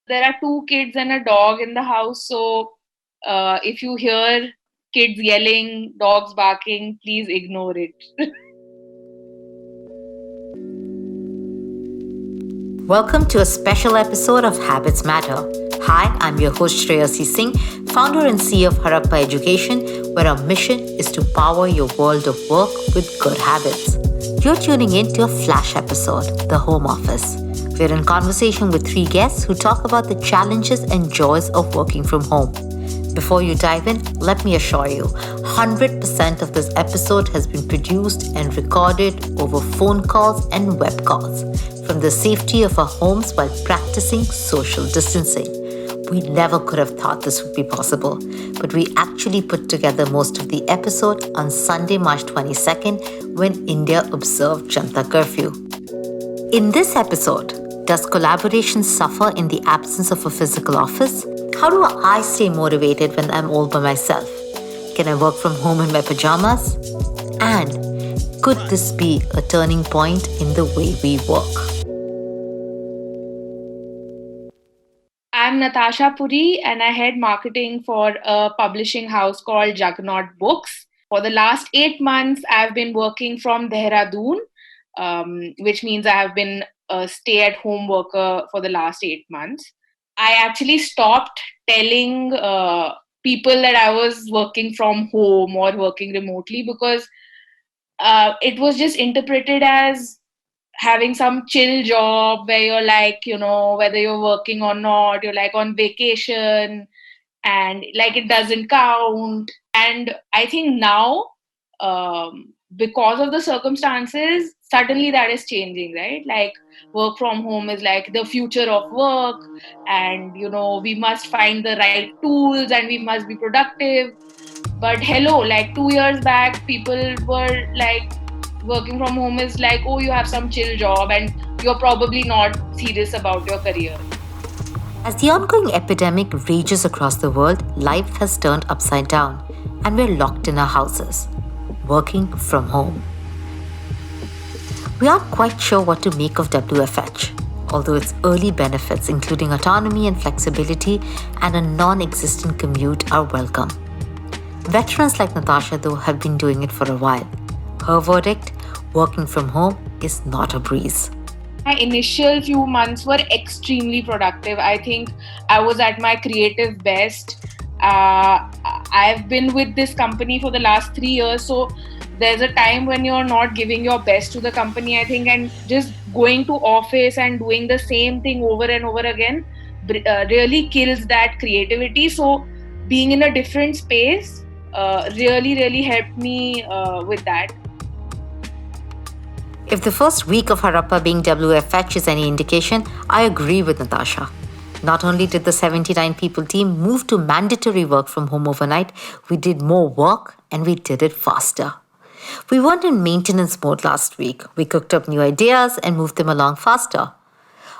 There are two kids and a dog in the house, so if you hear kids yelling, dogs barking, please ignore it. Welcome to a special episode of Habits Matter. Hi, I'm your host Shreyasi Singh, founder and CEO of Harappa Education, where our mission is to power your world of work with good habits. You're tuning in to a flash episode, The Home Office. We're in conversation with three guests who talk about the challenges and joys of working from home. Before you dive in, let me assure you, 100% of this episode has been produced and recorded over phone calls and web calls from the safety of our homes while practicing social distancing. We never could have thought this would be possible, but we actually put together most of the episode on Sunday, March 22nd, when India observed Janata Curfew. In this episode, does collaboration suffer in the absence of a physical office? How do I stay motivated when I'm all by myself? Can I work from home in my pajamas? And could this be a turning point in the way we work? I'm Natasha Puri and I head marketing for a publishing house called Juggernaut Books. For the last 8 months, I've been working from Dehradun, which means I have been a stay-at-home worker for the last 8 months. I actually stopped telling people that I was working from home or working remotely because it was just interpreted as having some chill job where you're like, whether you're working or not, you're like on vacation and like it doesn't count. And I think now, because of the circumstances, suddenly that is changing, right? Like work from home is like the future of work, and we must find the right tools and we must be productive. But hello, like 2 years back, people were like, working from home is like, oh, you have some chill job and you're probably not serious about your career. As the ongoing epidemic rages across the world, life has turned upside down and we're locked in our houses, working from home. We aren't quite sure what to make of WFH, although its early benefits, including autonomy and flexibility and a non-existent commute, are welcome. Veterans like Natasha, though, have been doing it for a while. Her verdict, working from home is not a breeze. My initial few months were extremely productive. I think I was at my creative best. I've been with this company for the last 3 years, so there's a time when you're not giving your best to the company, I think, and just going to office and doing the same thing over and over again really kills that creativity. So being in a different space really helped me with that. If the first week of Harappa being WFH is any indication, I agree with Natasha. Not only did the 79 people team move to mandatory work from home overnight, we did more work and we did it faster. We weren't in maintenance mode last week. We cooked up new ideas and moved them along faster.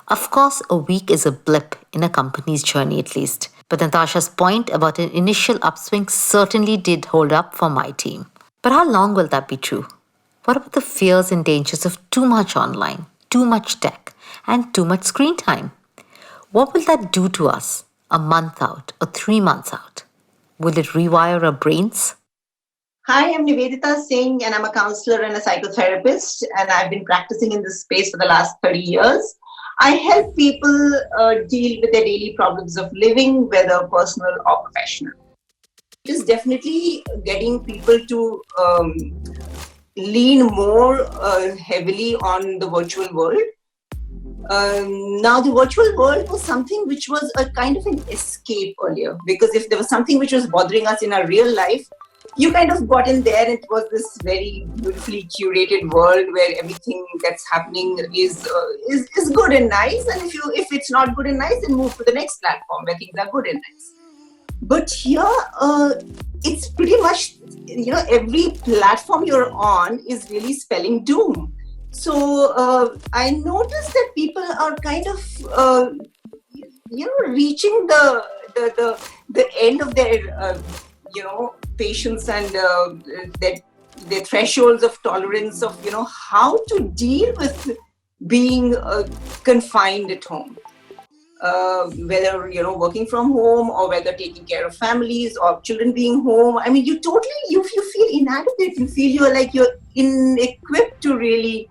Of course, a week is a blip in a company's journey at least. But Natasha's point about an initial upswing certainly did hold up for my team. But how long will that be true? What about the fears and dangers of too much online, too much tech, and too much screen time? What will that do to us a month out or 3 months out? Will it rewire our brains? Hi, I'm Nivedita Singh, and I'm a counselor and a psychotherapist, and I've been practicing in this space for the last 30 years. I help people deal with their daily problems of living, whether personal or professional. It is definitely getting people to lean more heavily on the virtual world. Now, the virtual world was something which was a kind of an escape earlier, because if there was something which was bothering us in our real life, you kind of got in there. It was this very beautifully curated world where everything that's happening is good and nice. And if it's not good and nice, then move to the next platform where things are good and nice. But here, it's pretty much, every platform you're on is really spelling doom. So I noticed that people are kind of, reaching the end of their, patience and their thresholds of tolerance of, how to deal with being confined at home. whether working from home or whether taking care of families or children being home. I mean, you feel inadequate. You feel you're inequipped to really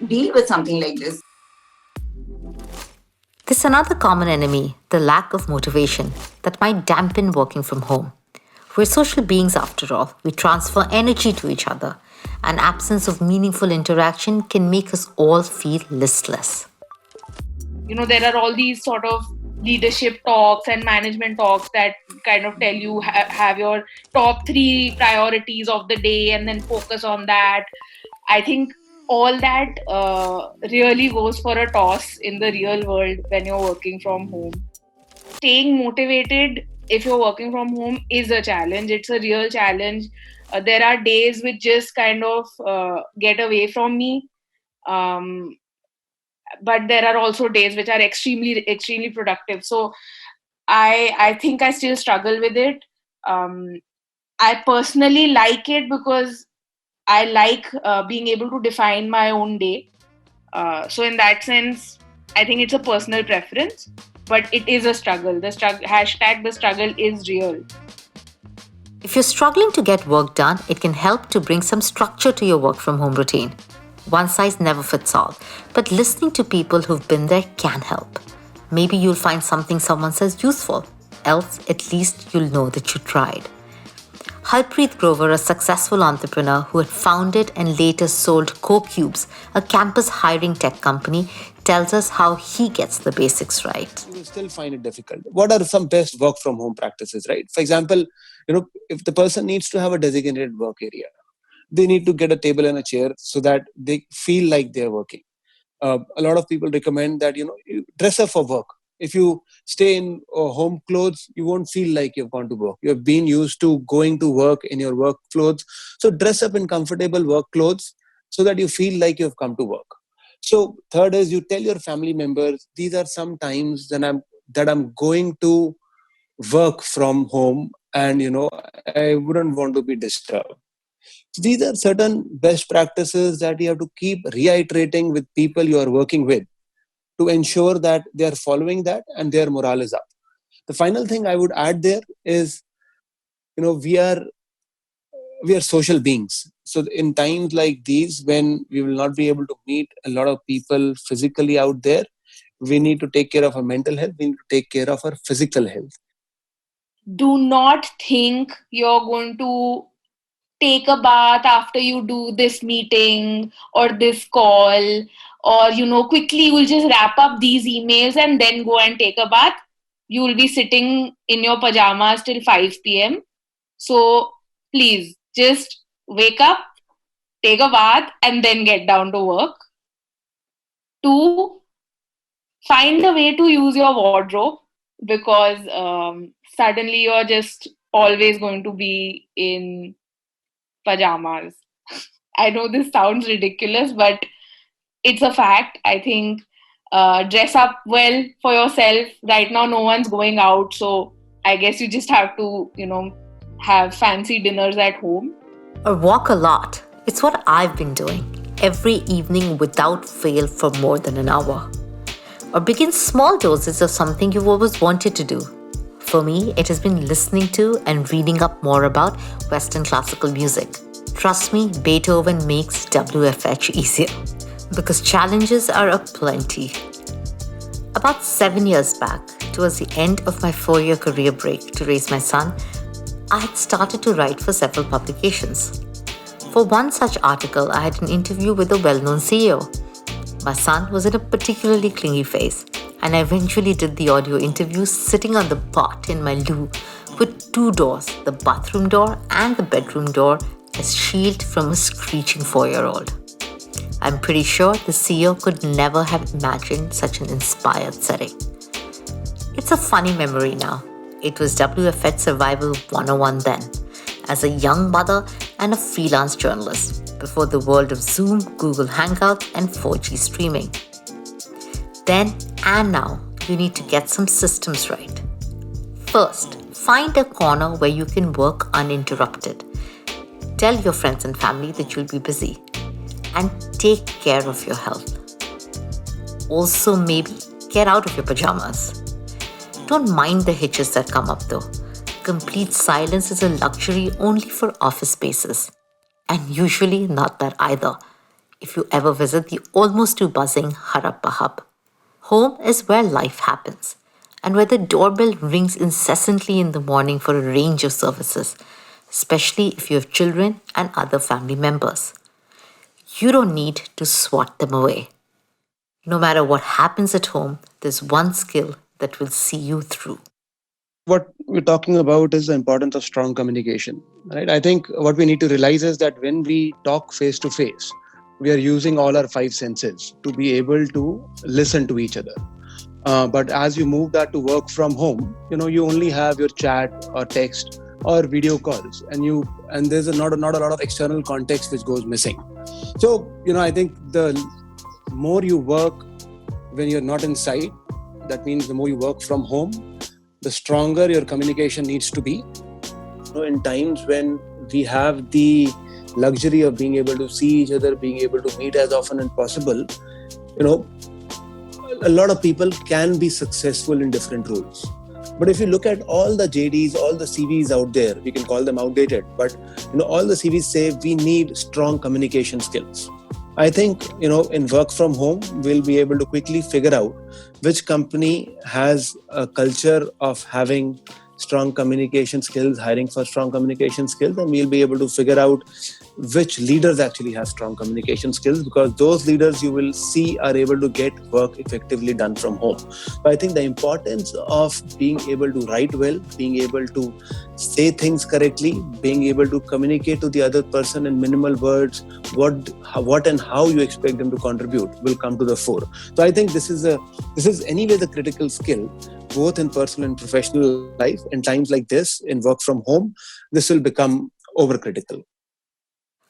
deal with something like this. There's another common enemy, the lack of motivation, that might dampen working from home. We're social beings after all. We transfer energy to each other. An absence of meaningful interaction can make us all feel listless. There are all these sort of leadership talks and management talks that kind of tell you have your top 3 priorities of the day and then focus on that. I think all that really goes for a toss in the real world when you're working from home. Staying motivated if you're working from home is a challenge. It's a real challenge. There are days which just kind of get away from me. But there are also days which are extremely, extremely productive. So I think I still struggle with it. I personally like it because I like being able to define my own day. So in that sense, I think it's a personal preference, but it is a struggle. The struggle is real. If you're struggling to get work done, it can help to bring some structure to your work from home routine. One size never fits all, but listening to people who've been there can help. Maybe you'll find something someone says useful, else at least you'll know that you tried. Harpreet Grover, a successful entrepreneur who had founded and later sold CoCubes, a campus hiring tech company, tells us how he gets the basics right. You will still find it difficult. What are some best work from home practices, right? For example, if the person needs to have a designated work area, they need to get a table and a chair so that they feel like they're working. A lot of people recommend that, you dress up for work. If you stay in home clothes, you won't feel like you've gone to work. You've been used to going to work in your work clothes. So dress up in comfortable work clothes so that you feel like you've come to work. So third is you tell your family members, these are some times that I'm going to work from home and, I wouldn't want to be disturbed. So these are certain best practices that you have to keep reiterating with people you are working with to ensure that they are following that and their morale is up. The final thing I would add there is, we are social beings. So in times like these, when we will not be able to meet a lot of people physically out there, we need to take care of our mental health. We need to take care of our physical health. Do not think you're going to take a bath after you do this meeting or this call, or quickly we'll just wrap up these emails and then go and take a bath. You will be sitting in your pajamas till 5 p.m. So please just wake up, take a bath, and then get down to work. 2, find a way to use your wardrobe, because suddenly you're just always going to be in pajamas. I know this sounds ridiculous, but it's a fact. I think dress up well for yourself. Right now, no one's going out, so I guess you just have to, have fancy dinners at home. Or walk a lot. It's what I've been doing every evening without fail for more than an hour. Or begin small doses of something you've always wanted to do. For me, it has been listening to and reading up more about Western classical music. Trust me, Beethoven makes WFH easier, because challenges are aplenty. About 7 years back, towards the end of my 4-year career break to raise my son, I had started to write for several publications. For one such article, I had an interview with a well-known CEO. My son was in a particularly clingy phase, and I eventually did the audio interview sitting on the butt in my loo with 2 doors, the bathroom door and the bedroom door, as shield from a screeching 4-year-old. I'm pretty sure the CEO could never have imagined such an inspired setting. It's a funny memory now. It was WFH Survival 101 then, as a young mother and a freelance journalist, before the world of Zoom, Google Hangouts, and 4G streaming. Then and now, you need to get some systems right. First, find a corner where you can work uninterrupted. Tell your friends and family that you'll be busy. And take care of your health. Also, maybe get out of your pajamas. Don't mind the hitches that come up though. Complete silence is a luxury only for office spaces. And usually not that either, if you ever visit the almost too buzzing Harappa hub. Home is where life happens, and where the doorbell rings incessantly in the morning for a range of services, especially if you have children and other family members. You don't need to swat them away. No matter what happens at home, there's one skill that will see you through. What we're talking about is the importance of strong communication, right? I think what we need to realize is that when we talk face to face, we are using all our five senses to be able to listen to each other. But as you move that to work from home, you only have your chat or text or video calls, and there's not a lot of external context which goes missing. So, I think the more you work when you're not inside, that means the more you work from home, the stronger your communication needs to be. In times when we have the luxury of being able to see each other, being able to meet as often as possible, a lot of people can be successful in different roles. But if you look at all the JDs, all the CVs out there, we can call them outdated, but all the CVs say we need strong communication skills. I think, in work from home, we'll be able to quickly figure out which company has a culture of having strong communication skills, hiring for strong communication skills, and we'll be able to figure out which leaders actually have strong communication skills, because those leaders you will see are able to get work effectively done from home. So I think the importance of being able to write well, being able to say things correctly, being able to communicate to the other person in minimal words, what and how you expect them to contribute will come to the fore. So I think this is anyway the critical skill, both in personal and professional life. In times like this, in work from home, this will become overcritical.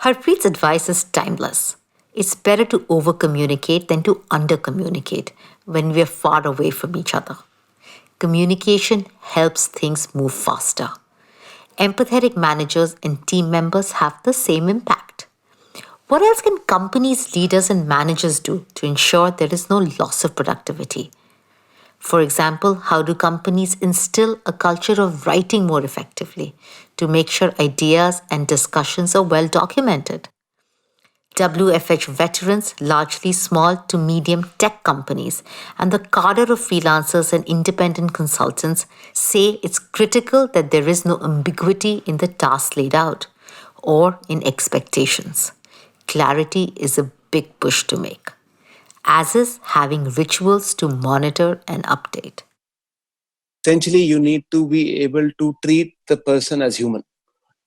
Harpreet's advice is timeless. It's better to over-communicate than to under-communicate when we're far away from each other. Communication helps things move faster. Empathetic managers and team members have the same impact. What else can companies, leaders, and managers do to ensure there is no loss of productivity? For example, how do companies instill a culture of writing more effectively to make sure ideas and discussions are well documented? WFH veterans, largely small to medium tech companies, and the cadre of freelancers and independent consultants say it's critical that there is no ambiguity in the tasks laid out or in expectations. Clarity is a big push to make, as is having rituals to monitor and update. Essentially, you need to be able to treat the person as human.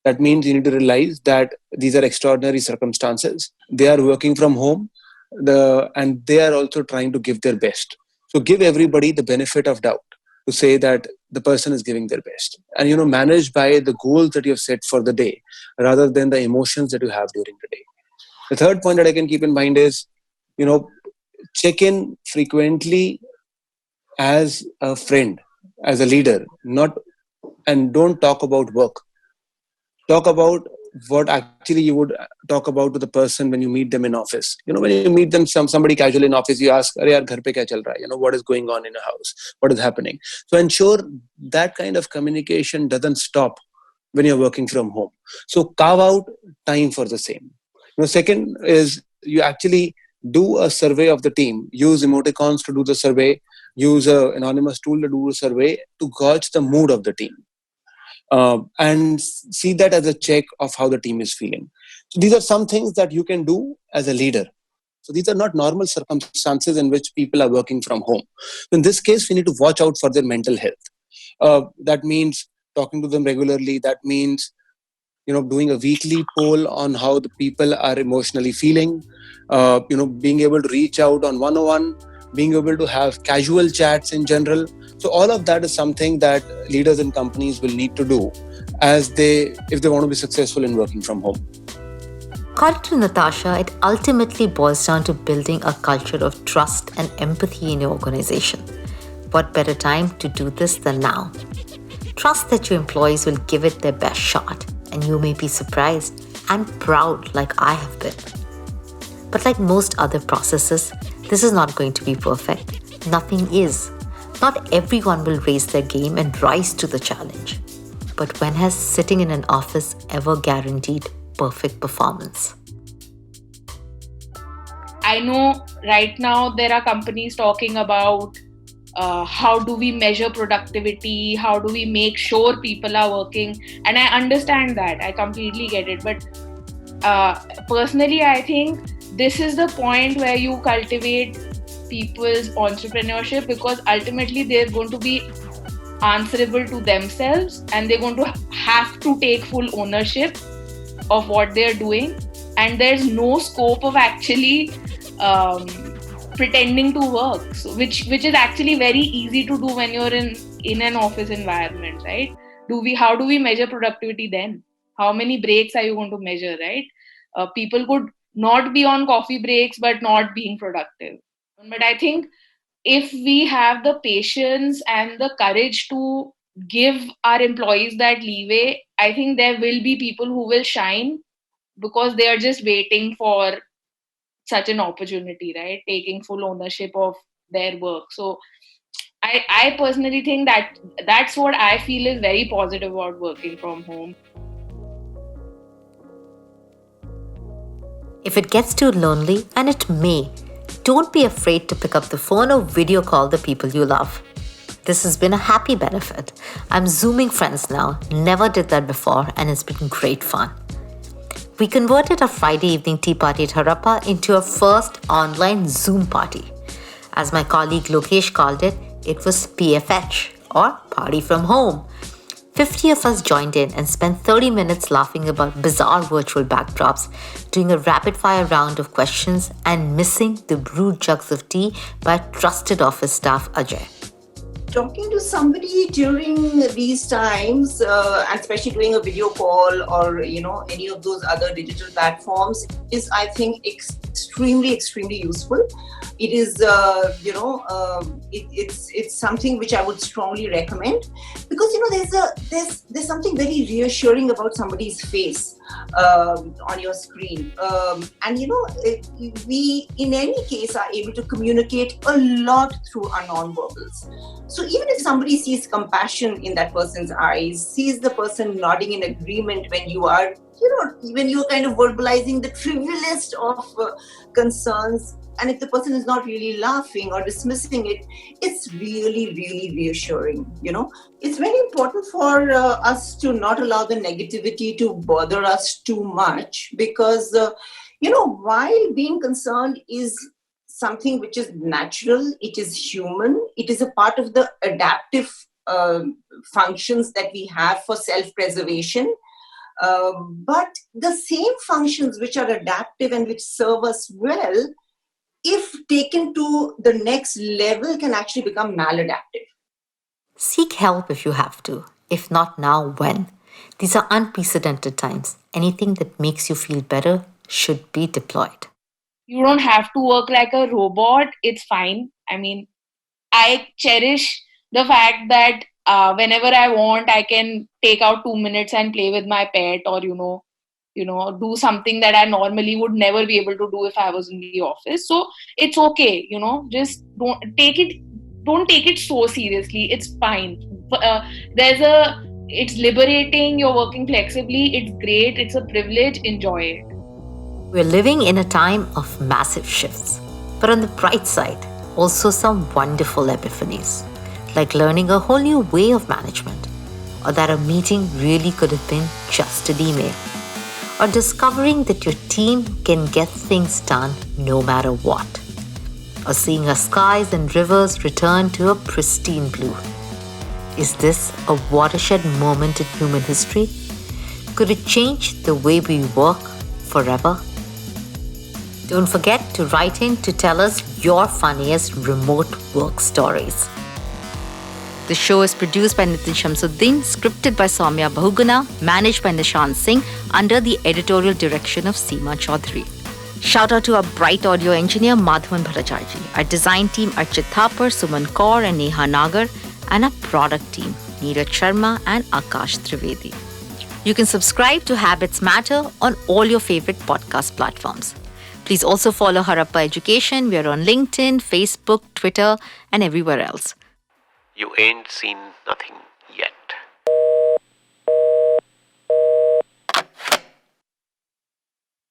That means you need to realize that these are extraordinary circumstances. They are working from home, and they are also trying to give their best. So give everybody the benefit of doubt to say that the person is giving their best. And, manage by the goals that you have set for the day rather than the emotions that you have during the day. The third point that I can keep in mind is, check in frequently as a friend, as a leader, and don't talk about work. Talk about what actually you would talk about to the person when you meet them in office. When you meet them, somebody casually in office, you ask, "Arey yaar, ghar pe kya chal raha hai?" What is going on in a house? What is happening? So ensure that kind of communication doesn't stop when you're working from home. So carve out time for the same. Second is you actually do a survey of the team. Use emoticons to do the survey. Use an anonymous tool to do the survey to gauge the mood of the team. And see that as a check of how the team is feeling. So these are some things that you can do as a leader. So these are not normal circumstances in which people are working from home. In this case, we need to watch out for their mental health. That means talking to them regularly. That means doing a weekly poll on how the people are emotionally feeling. Being able to reach out on one-on-one. Being able to have casual chats in general. So all of that is something that leaders in companies will need to do if they want to be successful in working from home. According to Natasha, it ultimately boils down to building a culture of trust and empathy in your organization. What better time to do this than now? Trust that your employees will give it their best shot, and you may be surprised and proud like I have been. But like most other processes, this is not going to be perfect, Nothing is. Not everyone will raise their game and rise to the challenge. But when has sitting in an office ever guaranteed perfect performance? I know right now there are companies talking about how do we measure productivity, how do we make sure people are working, and I understand that, I completely get it, but personally I think this is the point where you cultivate people's entrepreneurship, because ultimately they're going to be answerable to themselves and they're going to have to take full ownership of what they're doing, and there's no scope of actually pretending to work, so which is actually very easy to do when you're in an office environment, right? How do we measure productivity then? How many breaks are you going to measure, right? People could not be on coffee breaks but not being productive. But I think if we have the patience and the courage to give our employees that leeway, I think there will be people who will shine because they are just waiting for such an opportunity, right? Taking full ownership of their work. So I personally think that that's what I feel is very positive about working from home. If it gets too lonely, and it may, don't be afraid to pick up the phone or video call the people you love. This has been a happy benefit. I'm Zooming friends now, never did that before, and it's been great fun. We converted a Friday evening tea party at Harappa into a first online Zoom party. As my colleague Lokesh called it, it was PFH, or Party from Home. 50 of us joined in and spent 30 minutes laughing about bizarre virtual backdrops, doing a rapid-fire round of questions, and missing the brewed jugs of tea by trusted office staff Ajay. Talking to somebody during these times, and especially doing a video call or any of those other digital platforms, is, I think, extremely useful. It is it's something which I would strongly recommend, because there's something very reassuring about somebody's face on your screen, and we in any case are able to communicate a lot through our non-verbals. So even if somebody sees compassion in that person's eyes, sees the person nodding in agreement when you are when you're kind of verbalizing the trivialest of concerns, and if the person is not really laughing or dismissing it, it's really reassuring. It's very important for us to not allow the negativity to bother us too much, because while being concerned is something which is natural, it is human, it is a part of the adaptive functions that we have for self-preservation. But the same functions which are adaptive and which serve us well, if taken to the next level, can actually become maladaptive. Seek help if you have to. If not now, when? These are unprecedented times. Anything that makes you feel better should be deployed. You don't have to work like a robot. It's fine. I mean, I cherish the fact that whenever I want, I can take out 2 minutes and play with my pet, or do something that I normally would never be able to do if I was in the office. So it's okay, just don't take it so seriously. It's fine. It's liberating. You're working flexibly. It's great. It's a privilege. Enjoy it. We're living in a time of massive shifts. But on the bright side, also some wonderful epiphanies, like learning a whole new way of management, or that a meeting really could have been just an email, or discovering that your team can get things done no matter what, or seeing our skies and rivers return to a pristine blue. Is this a watershed moment in human history? Could it change the way we work forever? Don't forget to write in to tell us your funniest remote work stories. The show is produced by Nitin Shamsuddin, scripted by Soumya Bahuguna, managed by Nishant Singh, under the editorial direction of Seema Chaudhary. Shout out to our bright audio engineer Madhavan Bhattacharjee, our design team Archit Thapar, Suman Kaur and Neha Nagar, and our product team Neeraj Sharma and Akash Trivedi. You can subscribe to Habits Matter on all your favorite podcast platforms. Please also follow Harappa Education. We are on LinkedIn, Facebook, Twitter, and everywhere else. You ain't seen nothing yet.